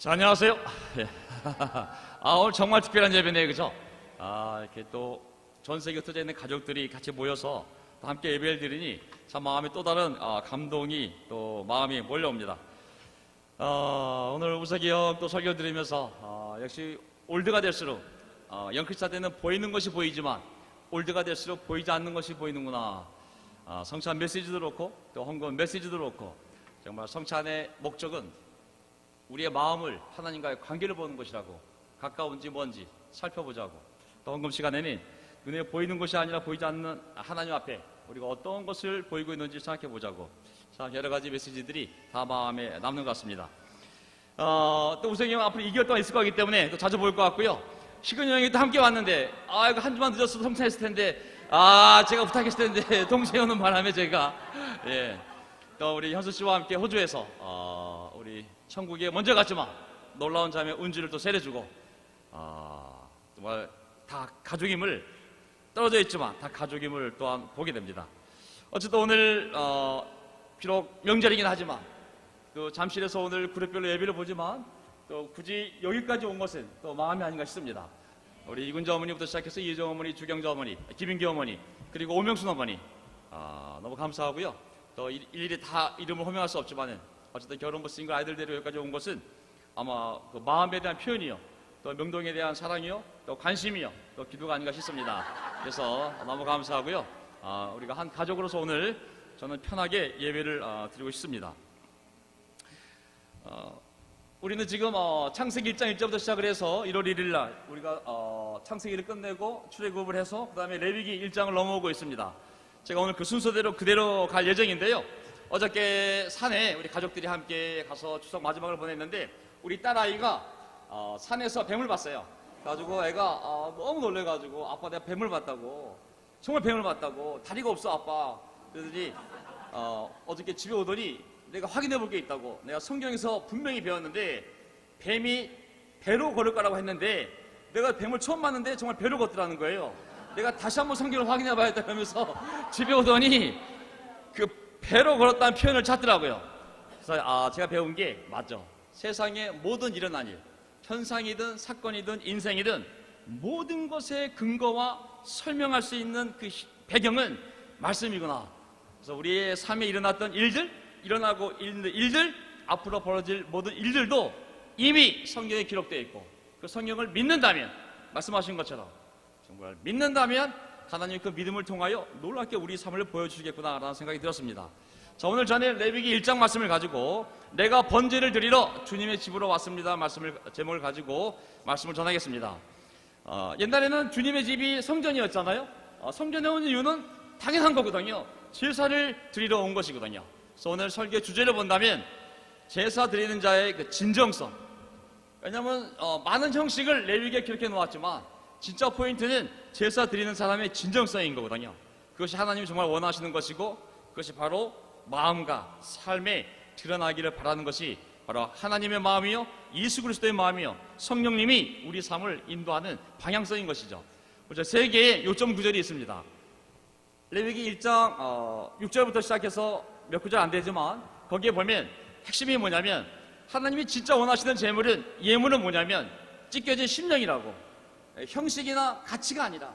자, 안녕하세요. 예. 오늘 정말 특별한 예배네요, 그죠? 이렇게 또 전 세계 흩어져 있는 가족들이 같이 모여서 또 함께 예배를 드리니 참 마음에 또 다른 감동이 또 마음이 몰려옵니다. 오늘 우석이 형 또 설교 드리면서 역시 올드가 될수록 영크리스찬 때는 보이는 것이 보이지만 올드가 될수록 보이지 않는 것이 보이는구나. 성찬 메시지도 그렇고 또 헌금 메시지도 그렇고 정말 성찬의 목적은 우리의 마음을 하나님과의 관계를 보는 것이라고, 가까운지 먼지 살펴보자고, 또 헌금 시간에는 눈에 보이는 것이 아니라 보이지 않는 하나님 앞에 우리가 어떤 것을 보이고 있는지 생각해 보자고. 자, 여러 가지 메시지들이 다 마음에 남는 것 같습니다. 또 우석이 형 앞으로 2개월 동안 있을 거기 때문에 또 자주 보일 것 같고요. 시근이 형이 또 함께 왔는데 이거 한 주만 늦었어도 성찬했을 텐데 제가 부탁했을 텐데 동생이 오는 바람에 제가 또 우리 현수 씨와 함께 호주에서 우리 천국에 먼저 갔지만 놀라운 자매 운지를 또 세례주고 정말 다 가족임을 떨어져 있지만 다 가족임을 또한 보게 됩니다. 어쨌든 오늘 비록 명절이긴 하지만 또 잠실에서 오늘 그룹별로 예배를 보지만 또 굳이 여기까지 온 것은 또 마음이 아닌가 싶습니다. 우리 이군자 어머니부터 시작해서 이혜정 어머니, 주경자 어머니, 김인기 어머니, 그리고 오명순 어머니 너무 감사하고요. 또 일일이 다 이름을 호명할 수 없지만은 어쨌든 결혼부 싱글 아이들 데리고 여기까지 온 것은 아마 그 마음에 대한 표현이요, 또 명동에 대한 사랑이요, 또 관심이요, 또 기도가 아닌가 싶습니다. 그래서 너무 감사하고요. 우리가 한 가족으로서 오늘 저는 편하게 예배를 드리고 싶습니다. 우리는 지금 창세기 1장 1절부터 시작을 해서 1월 1일 날 우리가 창세기를 끝내고 출애굽을 해서 그 다음에 레위기 1장을 넘어오고 있습니다. 제가 오늘 그 순서대로 그대로 갈 예정인데요. 어저께 산에 우리 가족들이 함께 가서 추석 마지막을 보냈는데 우리 딸아이가 산에서 뱀을 봤어요. 그래가지고 애가 너무 놀래가지고 아빠 내가 뱀을 봤다고, 정말 뱀을 봤다고, 다리가 없어 아빠. 그러더니 어저께 집에 오더니 내가 확인해 볼 게 있다고, 내가 성경에서 분명히 배웠는데 뱀이 배로 걸을 거라고 했는데 내가 뱀을 처음 봤는데 정말 배로 걷더라는 거예요. 내가 다시 한번 성경을 확인해 봐야겠다 그러면서 집에 오더니 그 배로 걸었다는 표현을 찾더라고요. 그래서 제가 배운 게 맞죠. 세상에 모든 일어난 일, 현상이든 사건이든 인생이든 모든 것의 근거와 설명할 수 있는 그 배경은 말씀이구나. 그래서 우리의 삶에 일어났던 일들, 일어나고 있는 일들, 앞으로 벌어질 모든 일들도 이미 성경에 기록되어 있고 그 성경을 믿는다면, 말씀하신 것처럼 정말 믿는다면 하나님 그 믿음을 통하여 놀랍게 우리 삶을 보여주시겠구나라는 생각이 들었습니다. 자, 오늘 저는 레위기 1장 말씀을 가지고 내가 번제를 드리러 주님의 집으로 왔습니다 제목을 가지고 말씀을 전하겠습니다. 옛날에는 주님의 집이 성전이었잖아요. 성전에 온 이유는 당연한 거거든요. 제사를 드리러 온 것이거든요. 그래서 오늘 설교 주제를 본다면 제사 드리는 자의 그 진정성. 왜냐하면 많은 형식을 레위기에 기록해 놓았지만 진짜 포인트는 제사 드리는 사람의 진정성인 거거든요. 그것이 하나님이 정말 원하시는 것이고 그것이 바로 마음과 삶에 드러나기를 바라는 것이 바로 하나님의 마음이요, 예수 그리스도의 마음이요, 성령님이 우리 삶을 인도하는 방향성인 것이죠. 세 개의 요점 구절이 있습니다. 레위기 1장 6절부터 시작해서 몇 구절 안 되지만 거기에 보면 핵심이 뭐냐면 하나님이 진짜 원하시는 제물은, 예물은 뭐냐면 찢겨진 심령이라고. 형식이나 가치가 아니라,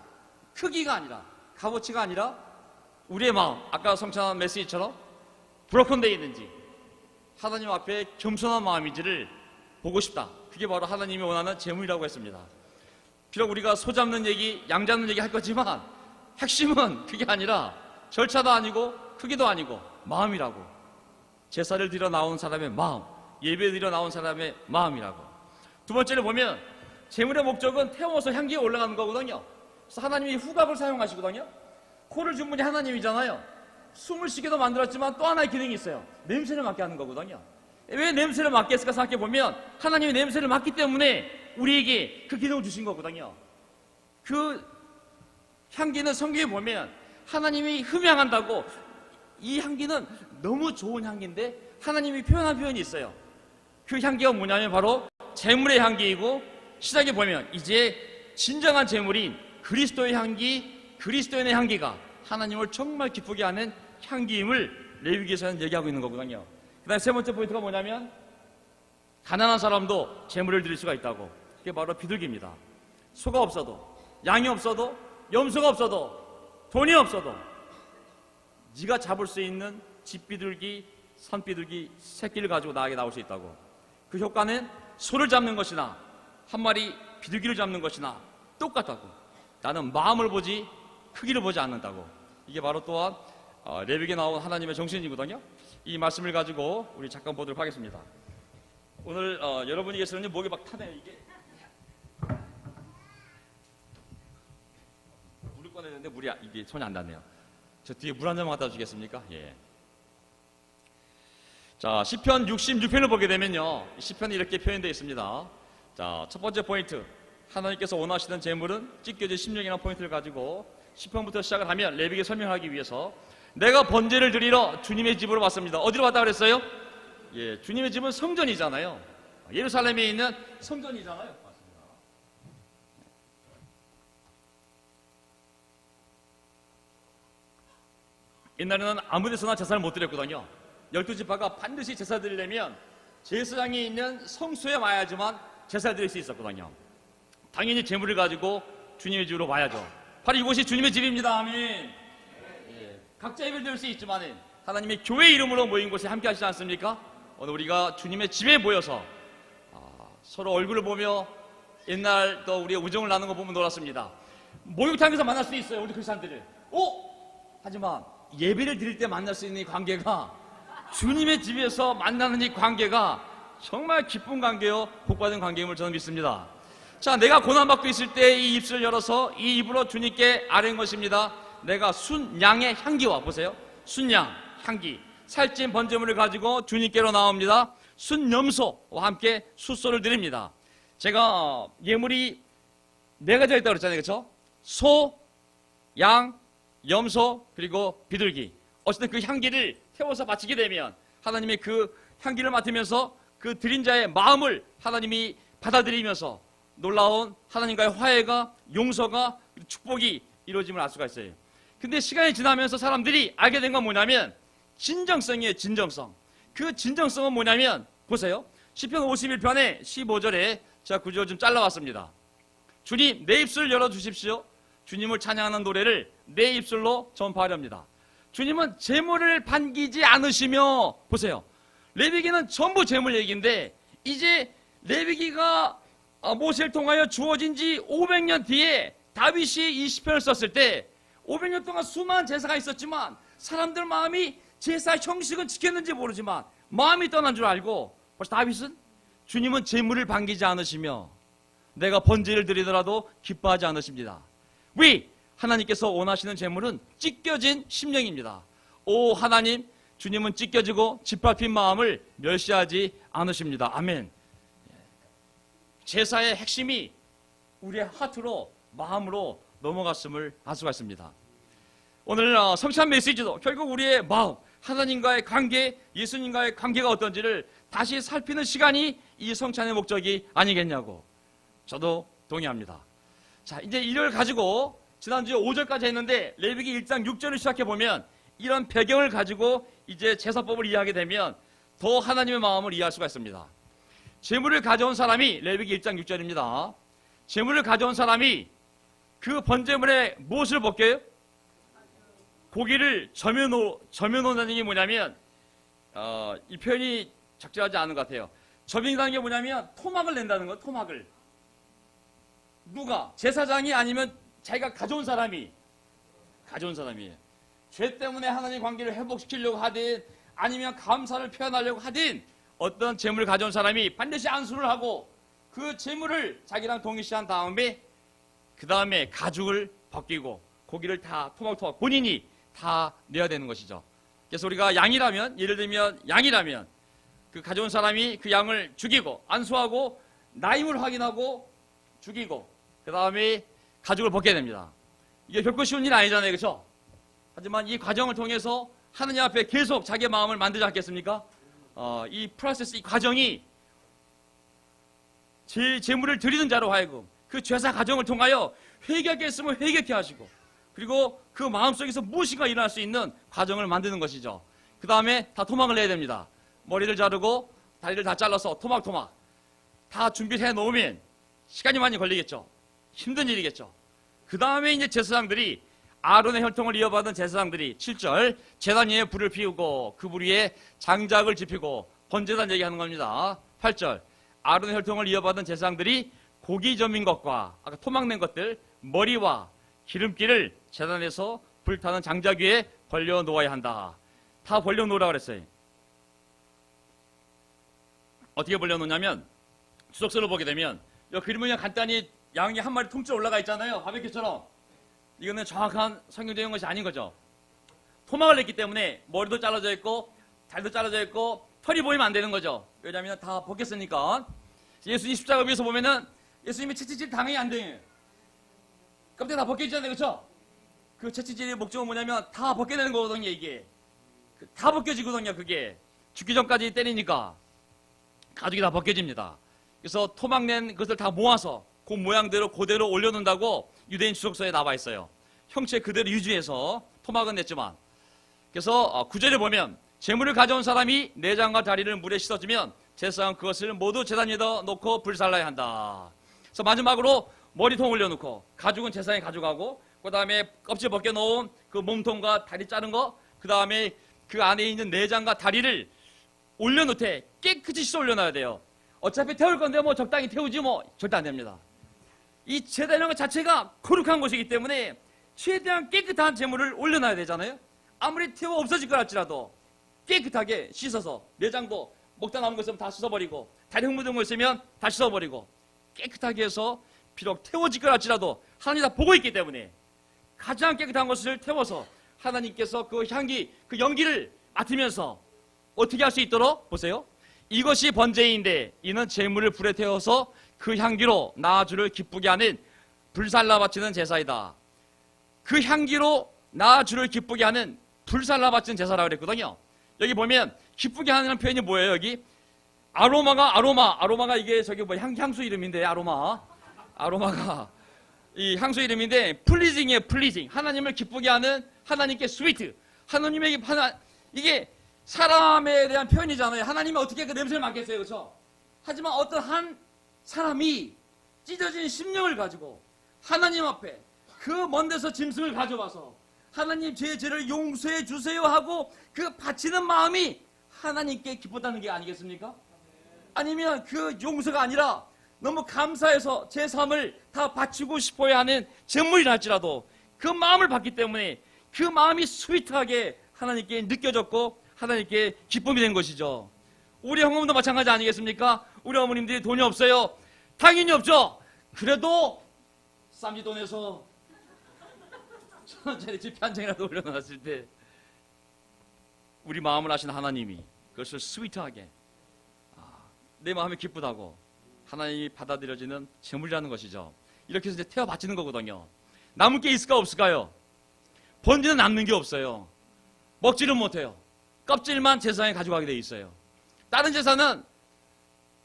크기가 아니라, 값어치가 아니라 우리의 마음, 아까 성찬한 메시지처럼 브로큰되어 있는지 하나님 앞에 겸손한 마음인지를 보고 싶다. 그게 바로 하나님이 원하는 제물이라고 했습니다. 비록 우리가 소 잡는 얘기, 양 잡는 얘기 할 거지만 핵심은 그게 아니라 절차도 아니고 크기도 아니고 마음이라고. 제사를 드려 나온 사람의 마음, 예배 드려 나온 사람의 마음이라고. 두 번째를 보면 제물의 목적은 태워서 향기에 올라가는 거거든요. 그래서 하나님이 후각을 사용하시거든요. 코를 준 분이 하나님이잖아요. 숨을 쉬게도 만들었지만 또 하나의 기능이 있어요. 냄새를 맡게 하는 거거든요. 왜 냄새를 맡게 했을까 생각해보면 하나님이 냄새를 맡기 때문에 우리에게 그 기능을 주신 거거든요. 그 향기는 성경에 보면 하나님이 흠향한다고, 이 향기는 너무 좋은 향기인데 하나님이 표현한 표현이 있어요. 그 향기가 뭐냐면 바로 제물의 향기이고, 시작에 보면 이제 진정한 제물인 그리스도의 향기, 그리스도인의 향기가 하나님을 정말 기쁘게 하는 향기임을 레위기에서는 얘기하고 있는 거거든요. 그 다음에 세 번째 포인트가 뭐냐면 가난한 사람도 재물을 드릴 수가 있다고. 그게 바로 비둘기입니다. 소가 없어도, 양이 없어도, 염소가 없어도, 돈이 없어도 네가 잡을 수 있는 집비둘기, 산비둘기 새끼를 가지고 나에게 나올 수 있다고. 그 효과는 소를 잡는 것이나 한 마리 비둘기를 잡는 것이나 똑같다고. 나는 마음을 보지 크기를 보지 않는다고. 이게 바로 또한 레위기에 나온 하나님의 정신이거든요. 이 말씀을 가지고 우리 잠깐 보도록 하겠습니다. 오늘 여러분이 계시는 목이 막 타네요. 이게 물을 꺼내야 되는데 물이 이게 손이 안 닿네요. 저 뒤에 물 한 잔만 갖다 주시겠습니까? 예. 자, 시편 66편을 보게 되면요, 시편이 이렇게 표현되어 있습니다. 자, 첫 번째 포인트, 하나님께서 원하시는 재물은 찢겨진 심령이라는 포인트를 가지고 시편부터 시작을 하면 레위기에 설명하기 위해서 내가 번제를 드리러 주님의 집으로 왔습니다. 어디로 왔다 그랬어요? 예, 주님의 집은 성전이잖아요. 예루살렘에 있는 성전이잖아요. 맞습니다. 옛날에는 아무 데서나 제사를 못 드렸거든요. 12지파가 반드시 제사 드리려면 제사장이 있는 성소에 와야지만 제사를 드릴 수 있었거든요. 당연히 제물을 가지고 주님의 집으로 와야죠. 바로 이곳이 주님의 집입니다. 아멘. 예, 각자 예배를 드릴 수 있지만 하나님의 교회 이름으로 모인 곳에 함께 하시지 않습니까? 오늘 우리가 주님의 집에 모여서 서로 얼굴을 보며 옛날 또 우리의 우정을 나누는 거 보면 놀랐습니다. 목욕탕에서 만날 수 있어요, 우리 크리스찬들을. 하지만 예배를 드릴 때 만날 수 있는 이 관계가, 주님의 집에서 만나는 이 관계가 정말 기쁜 관계요, 복받은 관계임을 저는 믿습니다. 자, 내가 고난받고 있을 때 이 입술을 열어서 이 입으로 주님께 아뢰는 것입니다. 내가 순양의 향기와, 보세요, 순양 향기, 살찐 번제물을 가지고 주님께로 나옵니다. 순염소와 함께 숫소를 드립니다. 제가 예물이 4가지가 있다고 그랬잖아요, 그렇죠? 소, 양, 염소, 그리고 비둘기. 어쨌든 그 향기를 태워서 바치게 되면 하나님의 그 향기를 맡으면서 그 드린 자의 마음을 하나님이 받아들이면서 놀라운 하나님과의 화해가, 용서가, 축복이 이루어짐을 알 수가 있어요. 근데 시간이 지나면서 사람들이 알게 된 건 뭐냐면 진정성이에요. 진정성. 그 진정성은 뭐냐면, 보세요, 시편 51편의 15절에 제가 구절 좀 잘라왔습니다. 주님, 내 입술을 열어주십시오. 주님을 찬양하는 노래를 내 입술로 전파하렵니다. 주님은 재물을 반기지 않으시며, 보세요, 레위기는 전부 재물 얘기인데 이제 레위기가 모세를 통하여 주어진 지 500년 뒤에 다윗이 이 시편을 썼을 때 500년 동안 수많은 제사가 있었지만 사람들 마음이 제사 형식은 지켰는지 모르지만 마음이 떠난 줄 알고, 벌써 다윗은 주님은 재물을 반기지 않으시며 내가 번제를 드리더라도 기뻐하지 않으십니다. 왜? 하나님께서 원하시는 재물은 찢겨진 심령입니다. 오 하나님, 주님은 찢겨지고 짓밟힌 마음을 멸시하지 않으십니다. 아멘. 제사의 핵심이 우리의 하트로, 마음으로 넘어갔음을 알 수가 있습니다. 오늘 성찬 메시지도 결국 우리의 마음, 하나님과의 관계, 예수님과의 관계가 어떤지를 다시 살피는 시간이 이 성찬의 목적이 아니겠냐고 저도 동의합니다. 자, 이제 이걸 가지고 지난주에 5절까지 했는데 레위기 1장 6절을 시작해보면 이런 배경을 가지고 이제 제사법을 이해하게 되면 더 하나님의 마음을 이해할 수가 있습니다. 제물을 가져온 사람이, 레위기 1장 6절입니다. 제물을 가져온 사람이 그 번제물에 무엇을 벗겨요? 고기를 점여놓는 게 뭐냐면 이 표현이 적절하지 않은 것 같아요. 점인다는 게 뭐냐면 토막을 낸다는 거예요. 토막을. 누가? 제사장이 아니면 자기가 가져온 사람이에요. 죄 때문에 하나님 관계를 회복시키려고 하든 아니면 감사를 표현하려고 하든 어떤 재물을 가져온 사람이 반드시 안수를 하고 그 재물을 자기랑 동일시한 다음에 그 다음에 가죽을 벗기고 고기를 다 토막토막 본인이 다 내야 되는 것이죠. 그래서 우리가 양이라면, 예를 들면 양이라면 그 가져온 사람이 그 양을 죽이고 안수하고 나임을 확인하고 죽이고 그 다음에 가죽을 벗겨야 됩니다. 이게 결코 쉬운 일이 아니잖아요, 그렇죠? 하지만 이 과정을 통해서 하느님 앞에 계속 자기의 마음을 만들지 않겠습니까? 이 프로세스, 이 과정이 제물을 드리는 자로 하여금 그 죄사 과정을 통하여 회개하게 했으면 회개케 하시고, 그리고 그 마음속에서 무엇인가 일어날 수 있는 과정을 만드는 것이죠. 그 다음에 다 토막을 내야 됩니다. 머리를 자르고 다리를 다 잘라서 토막토막 다 준비를 해 놓으면 시간이 많이 걸리겠죠. 힘든 일이겠죠. 그 다음에 이제 제사장들이 아론의 혈통을 이어받은 제사장들이 7절 제단 위에 불을 피우고 그 불 위에 장작을 지피고 번제단 얘기하는 겁니다. 8절 아론의 혈통을 이어받은 제사장들이 고기 점인 것과 아까 토막낸 것들 머리와 기름기를 제단에서 불타는 장작 위에 벌려 놓아야 한다. 다 벌려 놓으라 그랬어요. 어떻게 벌려 놓냐면 주석서를 보게 되면 이 그림은 그냥 간단히 양이 한 마리 통째로 올라가 있잖아요. 바베큐처럼. 이거는 정확한 성경적인 것이 아닌 거죠. 토막을 냈기 때문에 머리도 잘라져 있고 다리도 잘라져 있고 털이 보이면 안 되는 거죠. 왜냐하면 다 벗겼으니까. 예수님 십자가 위에서 보면은 예수님이 채찍질 당연히 안 돼요. 껍데기 다 벗겨지잖아요. 그렇죠? 그 채찍질의 목적은 뭐냐면 다 벗겨내는 거거든요. 이게 다 벗겨지거든요. 그게 죽기 전까지 때리니까 가죽이 다 벗겨집니다. 그래서 토막낸 것을 다 모아서 그 모양대로 그대로 올려놓는다고 유대인 주석서에 나와 있어요. 형체 그대로 유지해서 토막은 냈지만. 그래서 구절에 보면 재물을 가져온 사람이 내장과 다리를 물에 씻어주면 제사장은 그것을 모두 제단 위에다 놓고 불살라야 한다. 그래서 마지막으로 머리통 올려놓고 가죽은 제사장이 가져가고 그 다음에 껍질 벗겨놓은 그 몸통과 다리 자른 거 그 다음에 그 안에 있는 내장과 다리를 올려놓되 깨끗이 씻어 올려놔야 돼요. 어차피 태울 건데 뭐 적당히 태우지 뭐 절대 안 됩니다. 이 제단이라는 것 자체가 거룩한 것이기 때문에 최대한 깨끗한 재물을 올려놔야 되잖아요. 아무리 태워 없어질 것 같지라도 깨끗하게 씻어서 내장도 먹다 남은 거 있으면 다 씻어버리고 다리 흙 묻은 거 있으면 다 씻어버리고 깨끗하게 해서 비록 태워질 것 같지라도 하나님이 다 보고 있기 때문에 가장 깨끗한 것을 태워서 하나님께서 그 향기, 그 연기를 맡으면서 어떻게 할 수 있도록 보세요. 이것이 번제인데 이는 제물을 불에 태워서 그 향기로 나 주를 기쁘게 하는 불살라 바치는 제사이다. 그 향기로 나 주를 기쁘게 하는 불살라 바치는 제사라고 그랬거든요. 여기 보면 기쁘게 하는 표현이 뭐예요? 여기 아로마가 이게 저기 뭐 향수 이름인데 아로마가 이 향수 이름인데 플리징이에요. 플리징. 하나님을 기쁘게 하는 하나님께 스위트. 하나님에게 이게 사람에 대한 표현이잖아요. 하나님이 어떻게 그 냄새를 맡겠어요. 그렇죠? 하지만 어떤 한 사람이 찢어진 심령을 가지고 하나님 앞에 그 먼 데서 짐승을 가져와서 하나님 제 죄를 용서해 주세요 하고 그 바치는 마음이 하나님께 기뻤다는 게 아니겠습니까? 아니면 그 용서가 아니라 너무 감사해서 제 삶을 다 바치고 싶어야 하는 제물이라 할지라도 그 마음을 받기 때문에 그 마음이 스위트하게 하나님께 느껴졌고 하나님께 기쁨이 된 것이죠. 우리 어머님도 마찬가지 아니겠습니까? 우리 어머님들이 돈이 없어요. 당연히 없죠. 그래도 쌈지돈에서 1,000원짜리 지폐 한 장이라도 올려놨을 때 우리 마음을 아신 하나님이 그것을 스위트하게 내 마음이 기쁘다고 하나님이 받아들여지는 제물이라는 것이죠. 이렇게 해서 이제 태워 바치는 거거든요. 남은 게 있을까 없을까요? 번제는 남는 게 없어요. 먹지는 못해요. 껍질만 제사장에 가져가게 돼 있어요. 다른 제사는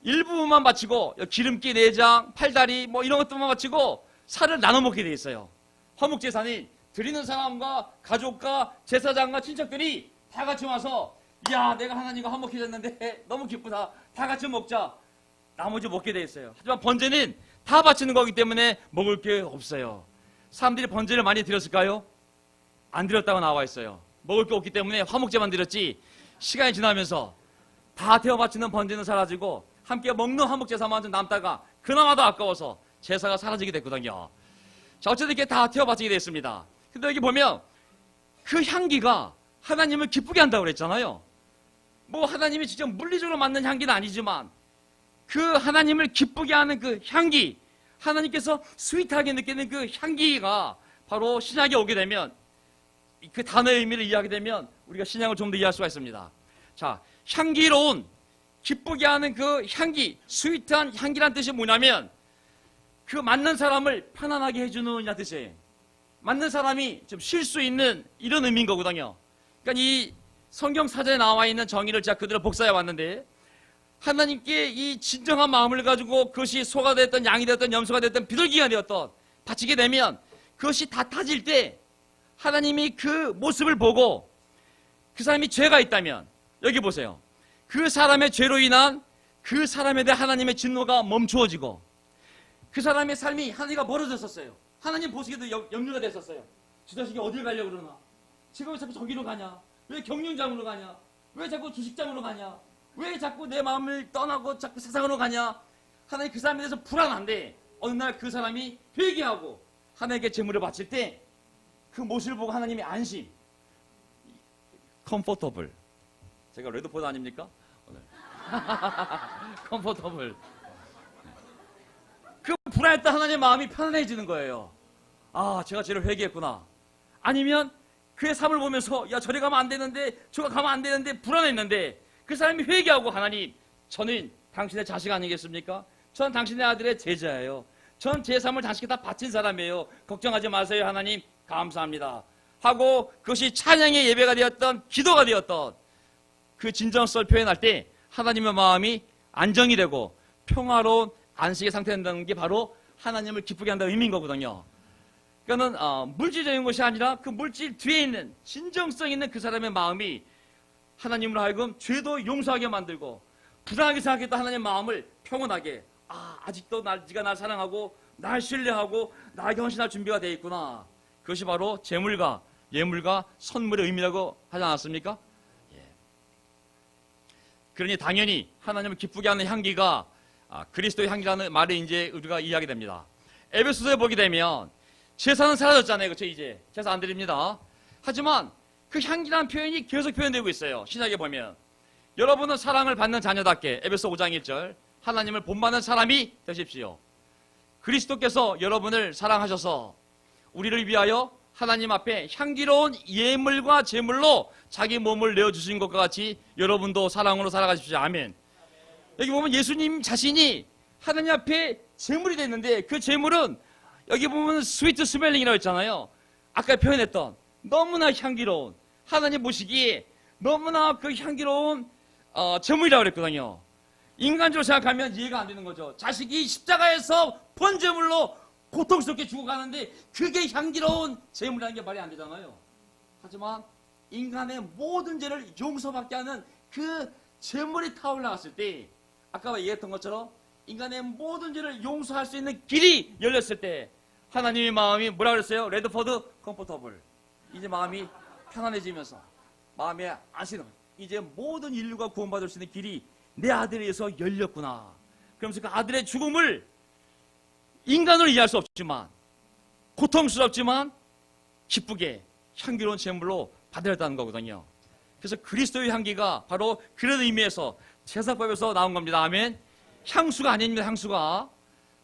일부만 바치고 기름기, 내장, 팔다리 뭐 이런 것들만 바치고 살을 나눠 먹게 돼 있어요. 화목 제사는 드리는 사람과 가족과 제사장과 친척들이 다 같이 와서 야 내가 하나님과 화목해졌는데 너무 기쁘다. 다 같이 먹자. 나머지 먹게 돼 있어요. 하지만 번제는 다 바치는 거기 때문에 먹을 게 없어요. 사람들이 번제를 많이 드렸을까요? 안 드렸다고 나와 있어요. 먹을 게 없기 때문에 화목제만 드렸지 시간이 지나면서 다 태워 바치는 번제는 사라지고 함께 먹는 화목제사만 좀 남다가 그나마도 아까워서 제사가 사라지게 됐거든요. 자, 어쨌든 이렇게 다 태워 바치게 됐습니다. 근데 여기 보면 그 향기가 하나님을 기쁘게 한다고 그랬잖아요. 뭐 하나님이 직접 물리적으로 맡는 향기는 아니지만 그 하나님을 기쁘게 하는 그 향기, 하나님께서 스윗하게 느끼는 그 향기가 바로 신약에 오게 되면 그 단어의 의미를 이해하게 되면 우리가 신약을 좀 더 이해할 수가 있습니다. 자, 향기로운 기쁘게 하는 그 향기, 스윗한 향기란 뜻이 뭐냐면 그 맞는 사람을 편안하게 해주는 뜻이에요. 맞는 사람이 좀 쉴 수 있는 이런 의미인 거거든요. 그러니까 이 성경 사전에 나와 있는 정의를 제가 그대로 복사해 왔는데 하나님께 이 진정한 마음을 가지고 그것이 소가 됐든 양이 됐든 염소가 됐든 비둘기가 되었든 바치게 되면 그것이 다 타질 때 하나님이 그 모습을 보고 그 사람이 죄가 있다면 여기 보세요. 그 사람의 죄로 인한 그 사람에 대한 하나님의 진노가 멈추어지고 그 사람의 삶이 하나님과 멀어졌었어요. 하나님 보시기에도 염려가 됐었어요. 저 자식이 어딜 가려고 그러나? 지금 왜 자꾸 저기로 가냐? 왜 경륜장으로 가냐? 왜 자꾸 주식장으로 가냐? 왜 자꾸 내 마음을 떠나고 자꾸 세상으로 가냐? 하나님 그 사람에 대해서 불안한데 어느 날 그 사람이 회개하고 하나님께 제물을 바칠 때 그 모습을 보고 하나님이 안심, 컴포터블. 제가 레드포드 아닙니까? 오늘. 컴포터블. 그 불안했던 하나님의 마음이 편안해지는 거예요. 아, 제가 죄를 회개했구나. 아니면 그의 삶을 보면서 야, 저리 가면 안 되는데 저거 가면 안 되는데 불안했는데 그 사람이 회개하고 하나님, 저는 당신의 자식 아니겠습니까? 전 당신의 아들의 제자예요. 전 제 삶을 당신께 다 바친 사람이에요. 걱정하지 마세요. 하나님 감사합니다 하고 그것이 찬양의 예배가 되었던, 기도가 되었던 그 진정성을 표현할 때 하나님의 마음이 안정이 되고 평화로운 안식의 상태가 된다는 게 바로 하나님을 기쁘게 한다는 의미인 거거든요. 그러니까는 물질적인 것이 아니라 그 물질 뒤에 있는 진정성 있는 그 사람의 마음이 하나님으로 하여금 죄도 용서하게 만들고 불안하게 생각했던 하나님의 마음을 평온하게, 아직도 네가 날 사랑하고 날 신뢰하고 나에게 헌신할 준비가 되어 있구나. 그것이 바로 제물과 예물과 선물의 의미라고 하지 않았습니까? 예. 그러니 당연히 하나님을 기쁘게 하는 향기가 그리스도의 향기라는 말을 이제 우리가 이해하게 됩니다. 에베소서에 보게 되면 제사는 사라졌잖아요. 그렇죠? 이제 제사 안 드립니다. 하지만 그 향기라는 표현이 계속 표현되고 있어요. 신약에 보면 여러분은 사랑을 받는 자녀답게, 에베소 5장 1절, 하나님을 본받는 사람이 되십시오. 그리스도께서 여러분을 사랑하셔서 우리를 위하여 하나님 앞에 향기로운 예물과 제물로 자기 몸을 내어주신 것과 같이 여러분도 사랑으로 살아가십시오. 아멘. 여기 보면 예수님 자신이 하나님 앞에 제물이 됐는데 그 제물은 여기 보면 스위트 스멜링이라고 했잖아요. 아까 표현했던 너무나 향기로운, 하나님 보시기에 너무나 그 향기로운 제물이라고 그랬거든요. 인간적으로 생각하면 이해가 안 되는 거죠. 자식이 십자가에서 본 제물로 고통스럽게 죽어가는데 그게 향기로운 제물이라는 게 말이 안 되잖아요. 하지만 인간의 모든 죄를 용서받게 하는 그 제물이 타올라갔을 때 아까 얘기했던 것처럼 인간의 모든 죄를 용서할 수 있는 길이 열렸을 때 하나님의 마음이 뭐라 그랬어요? 레드포드 컴포터블. 이제 마음이 편안해지면서 마음에 안심을, 이제 모든 인류가 구원받을 수 있는 길이 내 아들에 의해서 열렸구나. 그러면서 그 아들의 죽음을 인간으로 이해할 수 없지만 고통스럽지만 기쁘게 향기로운 제물로 받아들였다는 거거든요. 그래서 그리스도의 향기가 바로 그런 의미에서 제사법에서 나온 겁니다. 아멘. 향수가 아닙니다. 향수가.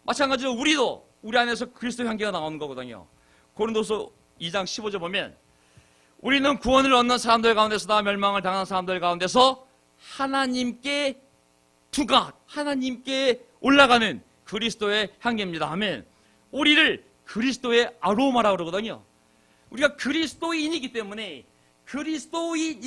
마찬가지로 우리도 우리 안에서 그리스도의 향기가 나오는 거거든요. 고린도서 2장 15절 보면 우리는 구원을 얻는 사람들 가운데서나 멸망을 당하는 사람들 가운데서 하나님께 하나님께 올라가는 그리스도의 향기입니다. 아멘. 우리를 그리스도의 아로마라고 그러거든요. 우리가 그리스도인이기 때문에 그리스도의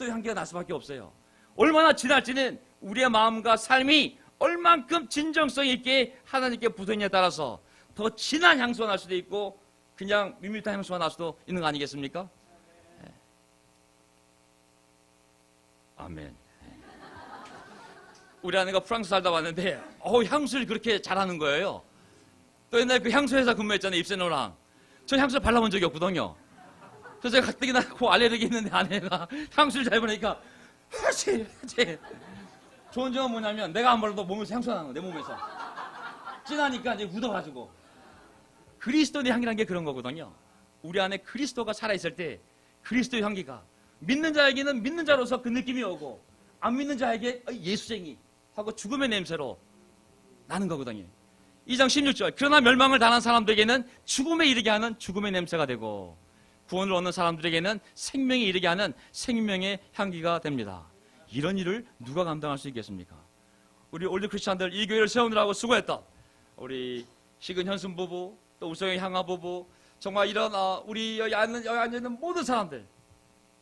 향기가 날 수밖에 없어요. 얼마나 진할지는 우리의 마음과 삶이 얼만큼 진정성 있게 하나님께 붙어있냐에 따라서 더 진한 향수가 날 수도 있고 그냥 밋밋한 향수가 날 수도 있는 거 아니겠습니까? 네. 아멘. 우리 아내가 프랑스 살다 왔는데 향수를 그렇게 잘하는 거예요. 또 옛날에 그 향수 회사 근무했잖아요. 입센노랑. 전 향수를 발라본 적이 없거든요. 그래서 제가 가뜩이나 알레르기 있는데 아내가 향수를 잘 보니까 하지. 좋은 점은 뭐냐면 내가 안 발라도 몸에서 향수가 나는 거야. 내 몸에서. 진하니까 이제 묻어가지고. 그리스도의 향기라는 게 그런 거거든요. 우리 안에 그리스도가 살아있을 때 그리스도의 향기가 믿는 자에게는 믿는 자로서 그 느낌이 오고 안 믿는 자에게 예수쟁이 하고 죽음의 냄새로 나는 거거든요. 2장 16절. 그러나 멸망을 당한 사람들에게는 죽음에 이르게 하는 죽음의 냄새가 되고 구원을 얻는 사람들에게는 생명에 이르게 하는 생명의 향기가 됩니다. 이런 일을 누가 감당할 수 있겠습니까? 우리 올드 크리스찬들 이 교회를 세우느라고 수고했던 우리 식은 현순 부부, 또 우성의 향아 부부, 정말 이런 우리 여기 앉아있는 모든 사람들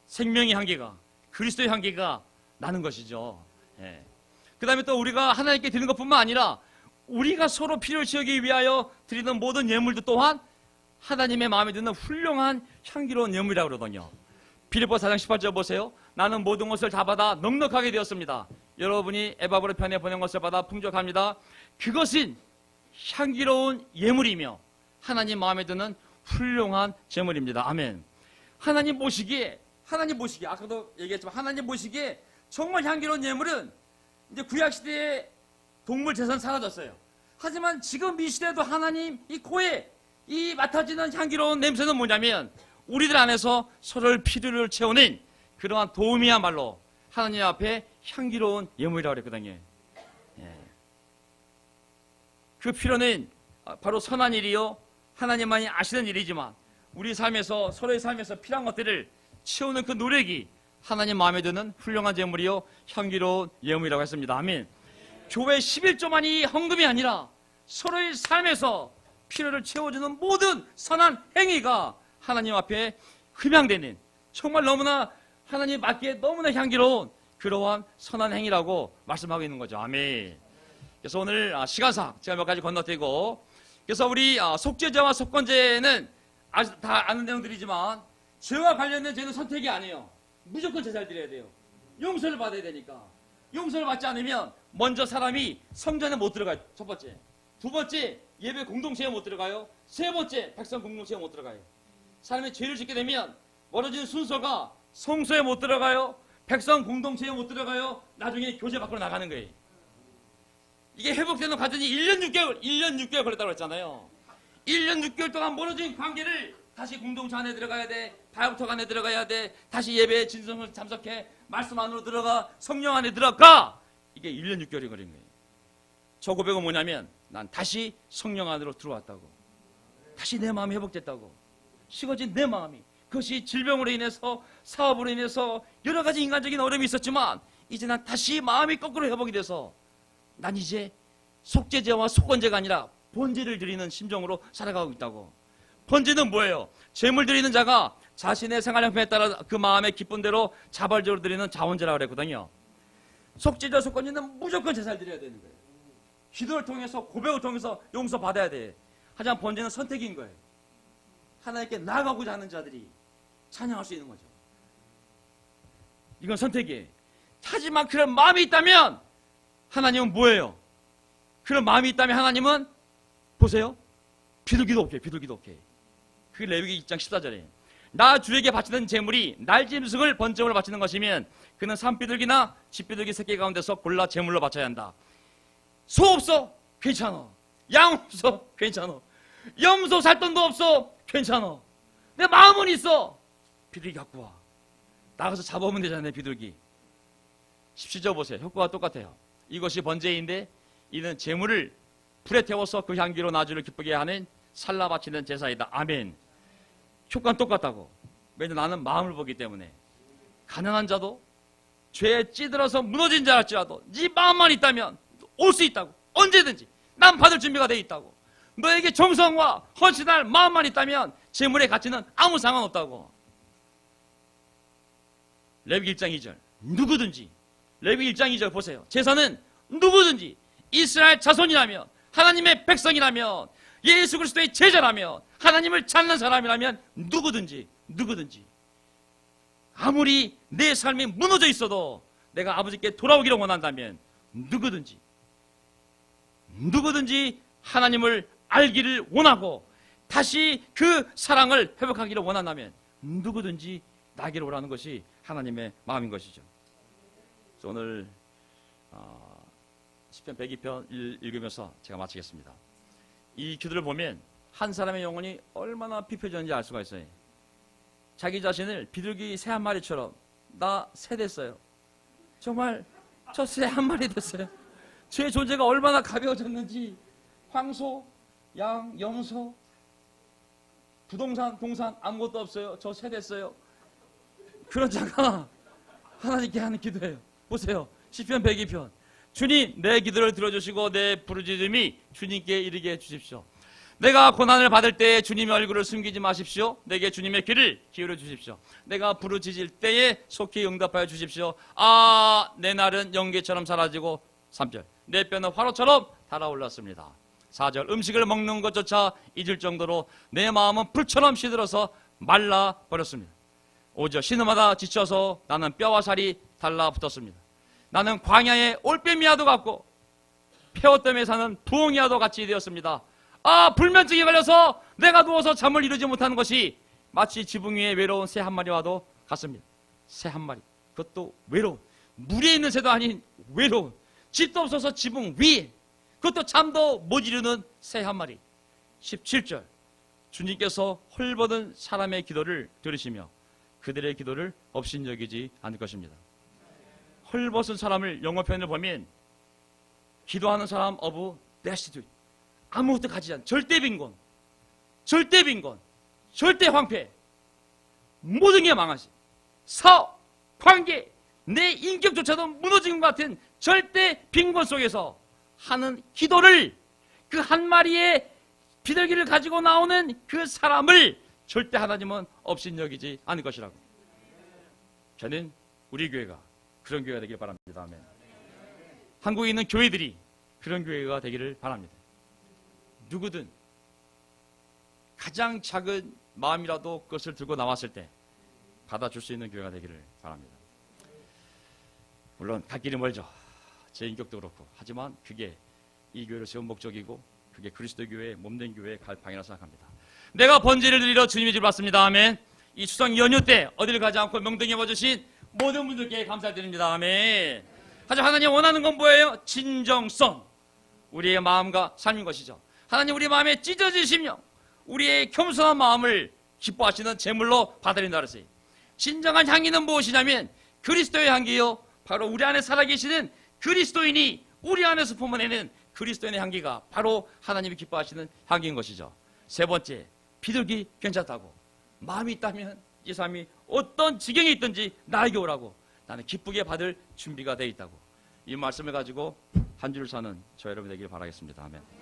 생명의 향기가, 그리스도의 향기가 나는 것이죠. 예. 그 다음에 또 우리가 하나님께 드리는 것뿐만 아니라 우리가 서로 필요를 채우기 위하여 드리는 모든 예물도 또한 하나님의 마음에 드는 훌륭한 향기로운 예물이라고 그러거든요. 빌립보 4장 18절 보세요. 나는 모든 것을 다 받아 넉넉하게 되었습니다. 여러분이 에바브로 편에 보낸 것을 받아 풍족합니다. 그것은 향기로운 예물이며 하나님 마음에 드는 훌륭한 제물입니다. 아멘. 하나님 보시기에 아까도 얘기했지만 하나님 보시기에 정말 향기로운 예물은 이제 구약시대에 동물 제사는 사라졌어요. 하지만 지금 이 시대에도 하나님 이 코에 이 맡아지는 향기로운 냄새는 뭐냐면 우리들 안에서 서로를 필요를 채우는 그러한 도움이야말로 하나님 앞에 향기로운 예물이라고 그랬거든요. 그 필요는 바로 선한 일이요 하나님만이 아시는 일이지만 우리 삶에서 서로의 삶에서 필요한 것들을 채우는 그 노력이 하나님 마음에 드는 훌륭한 제물이요 향기로운 예물이라고 했습니다. 아멘. 교회 11조만이 헌금이 아니라 서로의 삶에서 필요를 채워주는 모든 선한 행위가 하나님 앞에 흠양되는 정말 너무나 하나님 맞기에 너무나 향기로운 그러한 선한 행위라고 말씀하고 있는 거죠. 아멘. 그래서 오늘 시간상 제가 몇 가지 건너뛰고 그래서 우리 속죄죄와 속건죄는 아직 다 아는 내용들이지만 죄와 관련된 죄는 선택이 아니에요. 무조건 제사를 드려야 돼요. 용서를 받아야 되니까. 용서를 받지 않으면 먼저 사람이 성전에 못 들어가요. 첫 번째. 두 번째, 예배 공동체에 못 들어가요. 세 번째, 백성 공동체에 못 들어가요. 사람이 죄를 짓게 되면 멀어지는 순서가 성소에 못 들어가요. 백성 공동체에 못 들어가요. 나중에 교제 밖으로 나가는 거예요. 이게 회복되는 과정이 1년 6개월 걸렸다고 했잖아요. 1년 6개월 동안 멀어진 관계를 다시 공동체 안에 들어가야 돼. 다이부터 안에 들어가야 돼. 다시 예배에 진성을 참석해. 말씀 안으로 들어가. 성령 안에 들어가. 이게 1년 6개월이 걸린 거예요. 저 고백은 뭐냐면 난 다시 성령 안으로 들어왔다고. 다시 내 마음이 회복됐다고. 식어진 내 마음이. 그것이 질병으로 인해서 사업으로 인해서 여러 가지 인간적인 어려움이 있었지만 이제 난 다시 마음이 거꾸로 회복이 돼서 난 이제 속죄죄와 속건죄가 아니라 번제를 드리는 심정으로 살아가고 있다고. 번제는 뭐예요? 제물 드리는 자가 자신의 생활 형편에 따라 그 마음의 기쁜 대로 자발적으로 드리는 자원제라고 그랬거든요. 속죄죄와 속건죄는 무조건 제사를 드려야 되는 거예요. 기도를 통해서 고백을 통해서 용서받아야 돼. 하지만 번제는 선택인 거예요. 하나님께 나아가고자 하는 자들이 찬양할 수 있는 거죠. 이건 선택이에요. 하지만 그런 마음이 있다면 하나님은 뭐예요? 그런 마음이 있다면 하나님은 보세요. 비둘기도 오케이. 비둘기도 오케이. 그게 레위기 2장 14절에 나 주에게 바치는 제물이 날짐승을 번제물로 바치는 것이면 그는 산비둘기나 집비둘기 새끼 가운데서 골라 제물로 바쳐야 한다. 소 없어? 괜찮아. 양 없어? 괜찮아. 염소 살 돈도 없어? 괜찮아. 내 마음은 있어. 비둘기 갖고 와. 나가서 잡아오면 되잖아요. 비둘기. 17절 보세요. 효과가 똑같아요. 이것이 번제인데 이는 제물을 불에 태워서 그 향기로 나주를 기쁘게 하는 살라 바치는 제사이다. 아멘. 효과는 똑같다고. 왜냐면 나는 마음을 보기 때문에. 가난한 자도 죄에 찌들어서 무너진 자 할지라도 네 마음만 있다면 올 수 있다고. 언제든지 난 받을 준비가 돼 있다고. 너에게 정성과 헌신할 마음만 있다면 제물의 가치는 아무 상관없다고. 레위기 1장 2절 누구든지 레위기 1장 2절 보세요. 제사는 누구든지 이스라엘 자손이라면 하나님의 백성이라면 예수 그리스도의 제자라면 하나님을 찾는 사람이라면 누구든지 아무리 내 삶이 무너져 있어도 내가 아버지께 돌아오기를 원한다면 누구든지 하나님을 알기를 원하고 다시 그 사랑을 회복하기를 원한다면 누구든지 나에게로 오라는 것이 하나님의 마음인 것이죠. 그래서 오늘 시편 102편 읽으면서 제가 마치겠습니다. 이 기도를 보면 한 사람의 영혼이 얼마나 피폐졌는지 알 수가 있어요. 자기 자신을 비둘기 새 한 마리처럼 나 새 됐어요. 정말 저 새 한 마리 됐어요. 제 존재가 얼마나 가벼워졌는지 황소, 양, 염소, 부동산, 동산 아무것도 없어요. 저 새 됐어요. 그런 자가 하나님께 하는 기도예요. 보세요. 시편 102편. 주님 내 기도를 들어주시고 내 부르짖음이 주님께 이르게 해주십시오. 내가 고난을 받을 때에 주님의 얼굴을 숨기지 마십시오. 내게 주님의 귀를 기울여 주십시오. 내가 부르짖을 때에 속히 응답하여 주십시오. 내 날은 연기처럼 사라지고 3절 내 뼈는 화로처럼 달아올랐습니다. 4절 음식을 먹는 것조차 잊을 정도로 내 마음은 불처럼 시들어서 말라버렸습니다. 오죠. 신음하다 지쳐서 나는 뼈와 살이 달라붙었습니다. 나는 광야의 올빼미와도 같고 폐허뜸에 사는 부엉이와도 같이 되었습니다. 아, 불면증에 걸려서 내가 누워서 잠을 이루지 못하는 것이 마치 지붕 위에 외로운 새 한 마리와도 같습니다. 새 한 마리, 그것도 외로운, 물에 있는 새도 아닌 외로운, 집도 없어서 지붕 위에, 그것도 잠도 못 이루는 새 한 마리. 17절, 주님께서 헐벗은 사람의 기도를 들으시며 그들의 기도를 업신여기지 않을 것입니다. 헐벗은 사람을 영어 표현을 보면 기도하는 사람 of destitute, 아무것도 가지지 않은 절대 빈곤, 절대 빈곤, 절대 황폐, 모든 게 망하지, 사업, 관계, 내 인격조차도 무너진 것 같은 절대 빈곤 속에서 하는 기도를, 그 한 마리의 비둘기를 가지고 나오는 그 사람을 절대 하나님은 업신여기지 않을 것이라고. 저는 우리 교회가 그런 교회가 되길 바랍니다. 아멘. 한국에 있는 교회들이 그런 교회가 되기를 바랍니다. 누구든 가장 작은 마음이라도 그것을 들고 나왔을 때 받아줄 수 있는 교회가 되기를 바랍니다. 물론 갈 길이 멀죠. 제 인격도 그렇고. 하지만 그게 이 교회를 세운 목적이고 그게 그리스도 교회의 몸된 교회의 갈 방이라 생각합니다. 내가 번제를 드리러 주님의 집을 왔습니다. 아멘. 이 추석 연휴 때 어디를 가지 않고 명동에 와주신 모든 분들께 감사드립니다. 아멘. 하지만 하나님 원하는 건 뭐예요? 진정성. 우리의 마음과 삶인 것이죠. 하나님 우리 마음에 찢어지시며 우리의 겸손한 마음을 기뻐하시는 제물로 받아들인다 그랬어요. 진정한 향기는 무엇이냐면 그리스도의 향기요, 바로 우리 안에 살아계시는 그리스도인이 우리 안에서 품어내는 그리스도인의 향기가 바로 하나님이 기뻐하시는 향기인 것이죠. 세 번째, 비둘기 괜찮다고 마음이 있다면 이 사람이 어떤 지경에 있든지 나에게 오라고, 나는 기쁘게 받을 준비가 되어 있다고. 이 말씀을 가지고 한 주를 사는 저 여러분 되기를 바라겠습니다. 아멘.